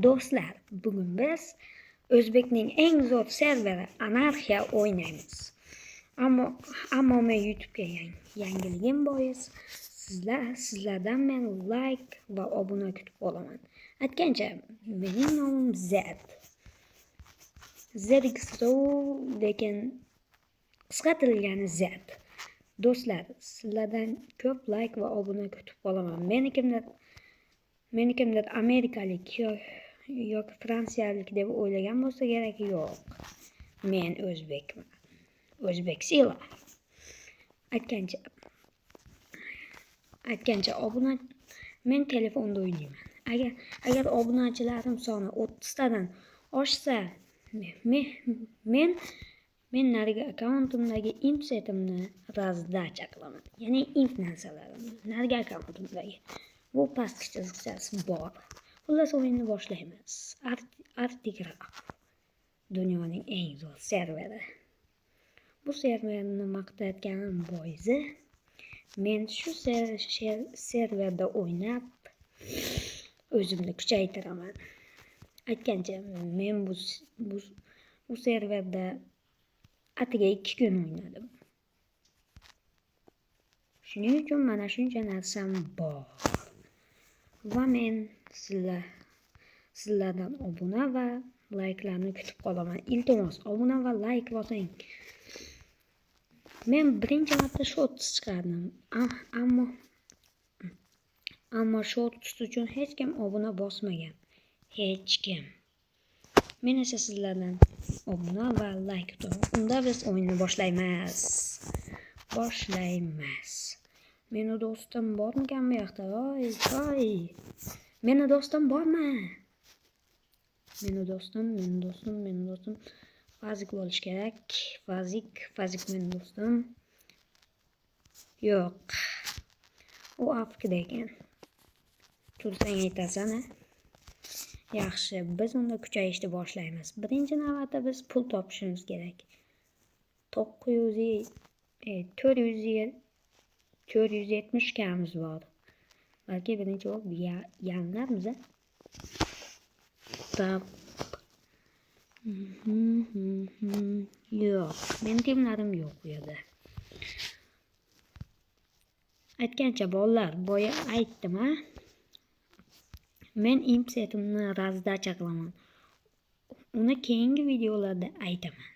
Do'stlar, bugun biz O'zbekning eng zo'r serveri Anarxiya o'ynaymiz. Ammo men YouTube'ga yangiligim bois sizlardan men like va obuna kutib qolaman. Aytgancha, mening nomim ZXRU, lekin qisqartirilgani Z. Do'stlar, sizlardan ko'p like va obuna kutib qolaman. Menikimdir amerikalik yoki fransiyalik deb o'ylagan bo'lsa kerak, yo'q. Men o'zbekman. O'zbek sila. Aytgancha obuna men telefonda o'ynayman. Agar obunachilarim soni 30 tadan oshsa, men narigi akkauntimdagi imp setimni razdacha qilaman. Ya'ni imp narsalarimni narigi akkauntimdagi bu pastki chiziqchasi bor. Xullas, o'yinni boshlaymiz. Artigraf dunyoning eng zo'r serveri. Bu serverni maqtayotganim boisi men shu serverda o'ynab o'zimni kuchaytiraman. Aytgancha, men bu serverda atiga 2 kun o'ynadim. Shuning uchun mana shuncha narsam bor. Va men sizlardan obuna va like'larni kutib qolaman. Iltimos, obuna va like bosing. Men birinchi marta shorts chiqardim. Ammo shorts uchun hech kim obuna bosmagan. Hech kim. Men esa sizlardan obuna va like kutaman. Unda biz o'yinni boshlaymiz. Meni do'stim bormikan bu yoqda? Voy. Meni do'stim bormi? Meni do'stim. Fazik bo'lish kerak. Fazik meni do'stim. Yo'q. U Afrikada ekan. Tursang aytasan, a? Yaxshi, biz unda kuchayishni boshlaymiz. Birinchi navbatda biz pul topishimiz kerak. 470 kamiz bor. Balki birinchi bo'lib yalinarmiz. Yo'q, men timlarim yo'q bu yerda. Aytgancha bolalar, boya aytdim, a? Men imp setimni razdacha qilaman. Uni keyingi videolarda aytaman.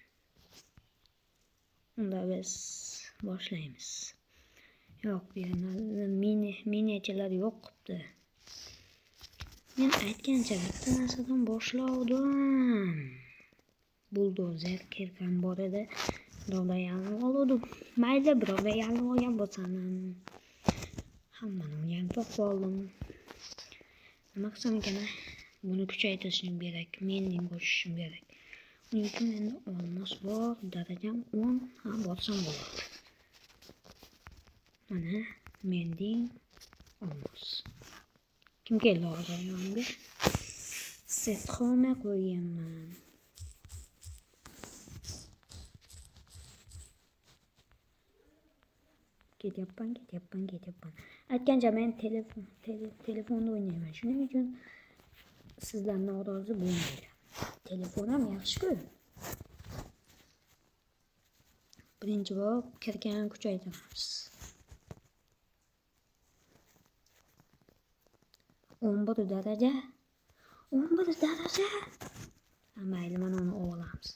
Unda biz boshlaymiz. Yo'q, bu yerda miniachalar yo'q qilibdi. Men aytgancha bitta narsadan boshlavdim. Buldozer kirgan bor edi. Birovda yalinib oldim. Mayli, birovda yalinib olgan bo'lsam, hammani o'rganib oldim. Nima qilsam ekan? Buni kuchaytirishim kerak. Mending qo'shishim kerak. Uning uchun endi olmos bor. Darajam 10. Borsam bo'ladi. Mana mending olmos. Kim keldi hozir yonimga? Setxome qo'yganman. Ketyapman. Aytgancha men telefonda o'ynayman. Shuning uchun sizlar norozi bo'lmanglar. Telefonam yaxshi-ku. Birinchi bo'lib kirgan kuchaytiramiz. 11 daraja. Mayli, mana uni olamiz.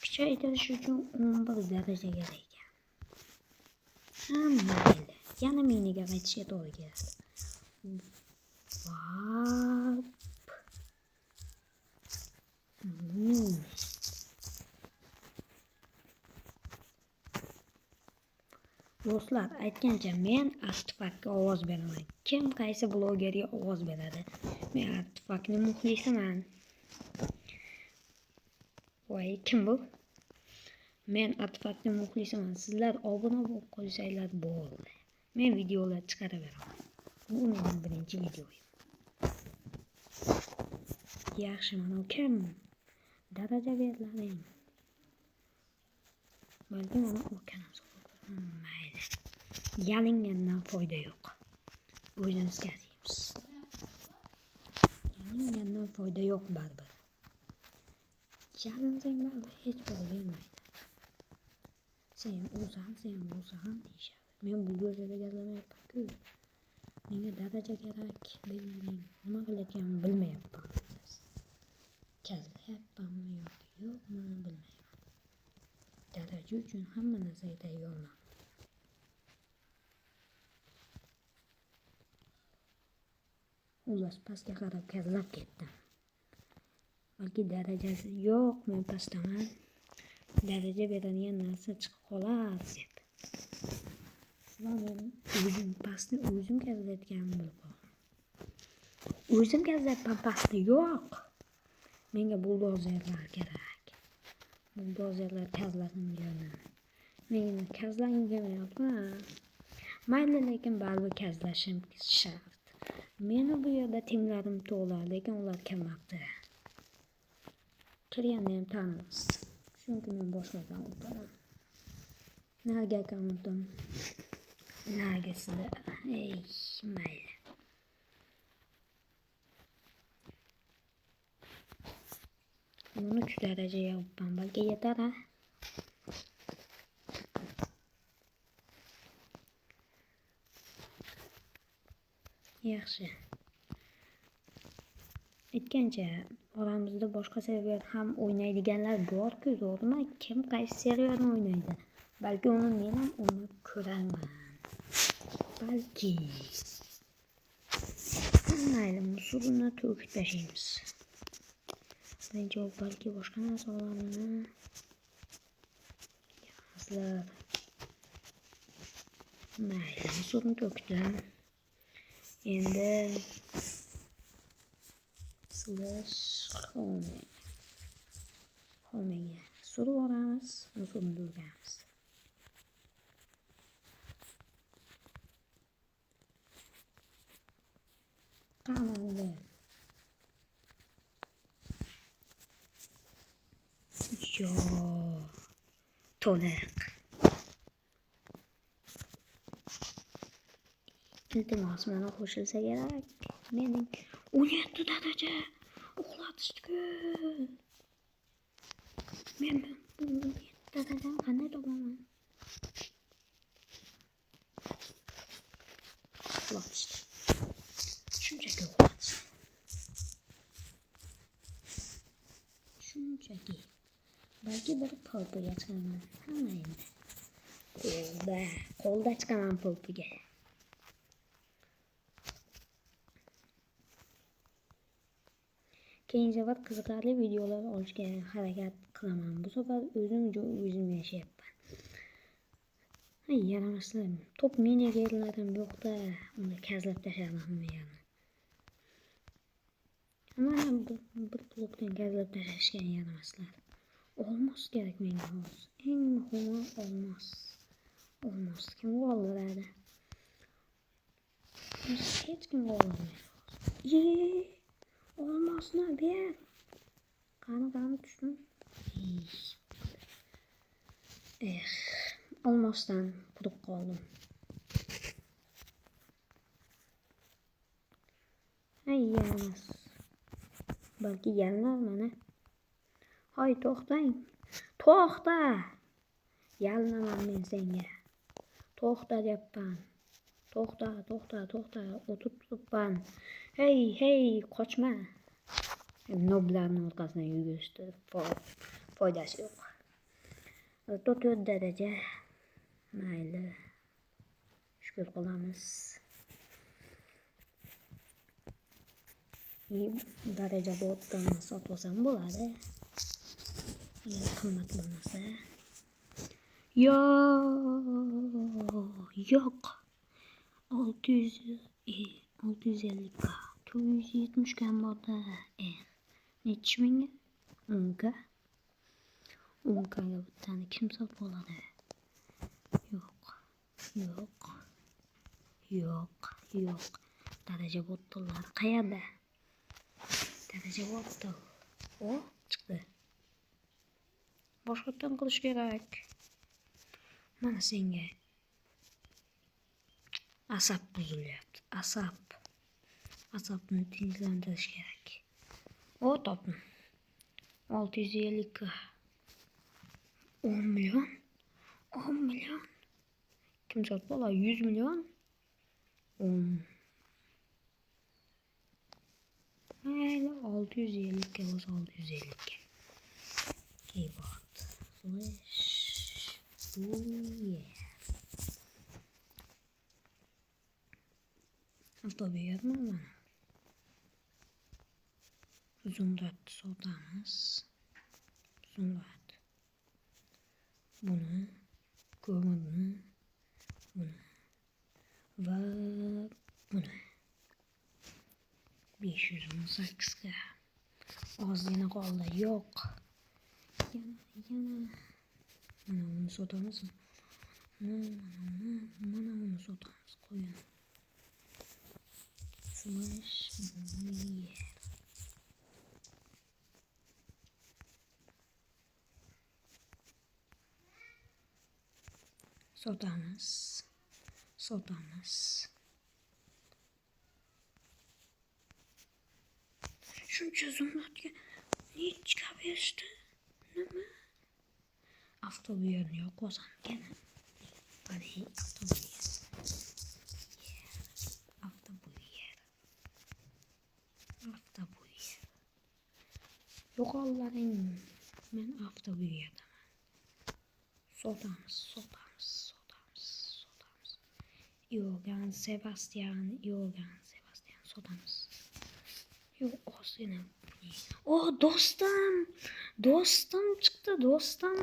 Kuchaytirish uchun 11 daraja kerak ekan. Mayli. Yana miniga qaytishga to'g'ri keladi. Do'stlar, aytgancha men Artifakga ovoz beraman. Kim qaysi blogerga ovoz beradi? Men Artifakning muxlisiman. Voy, kim bu? Men Artifakning muxlisiman. Sizlar obuna bo'lib qo'ysanglar bo'ldi. Men videolar chiqaraveraman. Bu mening birinchi videoyim. Yaxshi, mana kim? Daraja berlaring. Balki mana o'kanamiz. Mayli. Yalingandan foyda yo'q. O'zimiz qaraymiz. Yalingandan foyda yo'q baribir. Yalinsang baribir hech biri bermaydi. Sen o'zan deyishadi. Men bu go'zalga gaplamayapman-ku. Menga daraja kerak. Nima qilayotganimni bilmayapman. Kazlayapmanmi yoki yo'qmi bilmayman. Daraja uchun hamma narsaga tayyorman. Xullas pastga qarab kazlab ketdim. Balki darajasi yo'q, men pastdaman. Daraja beradigan narsa chiqib qolar deb. Men o'zim pastni o'zim kazlayotganim bo'lib. O'zim kazlayapman pastni yo'q. Menga buldozerlar kerak. Buldozerlar kazlasin jonim. Meni kazlagim kelmayapti. Mayli, lekin baribir kazlashim shart. Meni bu yerda tenglarim to'g'lar, lekin ular kelmabdi. Kirganni ham tanimas. Chunki men boshqadan o'taman. Nariga ekandim. Narigisida. Mayli. Buni 3 daraja yapman. Balki yetar ha. Yaxshi. Aytgancha, oramizda boshqa server ham o'ynaydiganlar bor-ku, to'g'rimi? Kim qaysi serverni o'ynaydi? Balki uni men ham o'ynab ko'raman. Balki. Mayli, musulni to'kib tashlaymiz. Balki boshqa narsalarni yozlar. Mayli, musulni to'kdim. Endi homega surib olamiz, musulni to'kamiz. Qamandi. Yo, to'liq. Iltimos mana qo'shilsa kerak. Mening 17 daraja uxlatishdi-ku. Men bu 17 darajani qanday topaman? Uxlatishdi. Shunchaki uxlatishdi. Shunchaki. Balki bir polpiga chiqaman. Hamma endi. Qo'lda chiqaman polpiga. Keyingi vaqt qiziqarli videolar olishga harakat qilaman. Bu safar o'zim yashayapman. Yaramaslar. Top minigerlarim yo'q-da, uni kazlab tashladim hammayani. Mana bir blokdan kazlab tashlashgan yaramaslar. Olmos kerak menga hozir. Eng muhimi olmos. Olmos kim oldiradi? Hech kim oldirmaydi. Olmosni ber. Qani tushdim. Olmosdan quruq qoldim. Yaramas. Balki yalinar mana. Hoy, to'xtang. To'xta. Yalinaman men senga. To'xta deyapman. To'xta. O'tib turibman. Hey, qochma. Noblarning orqasidan yugurishdi. Foydasi yo'q. 4 daraja. Mayli. Shukr qilamiz. Daraja botdan sotib olsam bo'ladi. Qimmat bo'lmasa. Yo'q. 650k. 470 ga borda. Nechi minga? 10k. 10kga bittani kim sotib oladi? Yo'q. Daraja botlar qayerda? Daraja botlar. Chiqdi. Boshqatdan qilish kerak. Mana senga. Asab buzilyapti. Asab. asabını tinglendirish kerak. O topdim. 650 k. 10 milyon. 10 milyon. Kim sotib oladi? 100 milyon. 10. Mayli 650 k bo'lsa 650 k. Keyboard. Flash. Yeah. Avtobiyo'mi mana? Zoom'datni sotamiz. Zoom'dat. Buni, ko'mirni, buni va buni. 518 ga. Ozgina qoldi. Yo'q. Yana. Mana uni sotamizmi? Mana uni sotamiz. Qo'ying. Flash. Sotamiz. Shuncha zoom'datga nechga berishdi? Nima? Avtobiyo'ni yo'q bo'lsam kerak. Mana avtobiyo. Avtobiyo. Yo'qollaring. Men avtobiyo'daman. Sotamiz. Iorgan Sebastian sotamiz. Yo'q, ozgina. Oh, do'stim chiqdi, do'stim.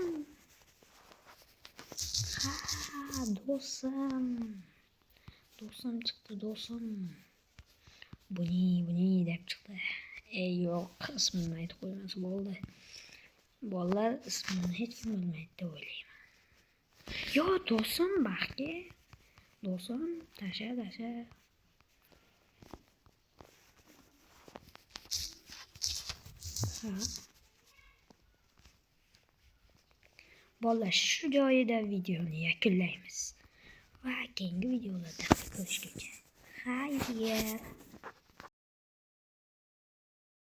Ha, do'stim chiqdi, do'stim. Buni deb chiqdi. Yo'q, ismini aytib qo'ymasa bo'ldi. Bolalar ismini hech kim bilmaydi deb o'ylayman. Yo, do'stim baxtga. Do'stim, tasha. Ha. Bolalar, shu joyida videoni yakunlaymiz. Va keyingi videolarda ko'rishguncha. Xayr.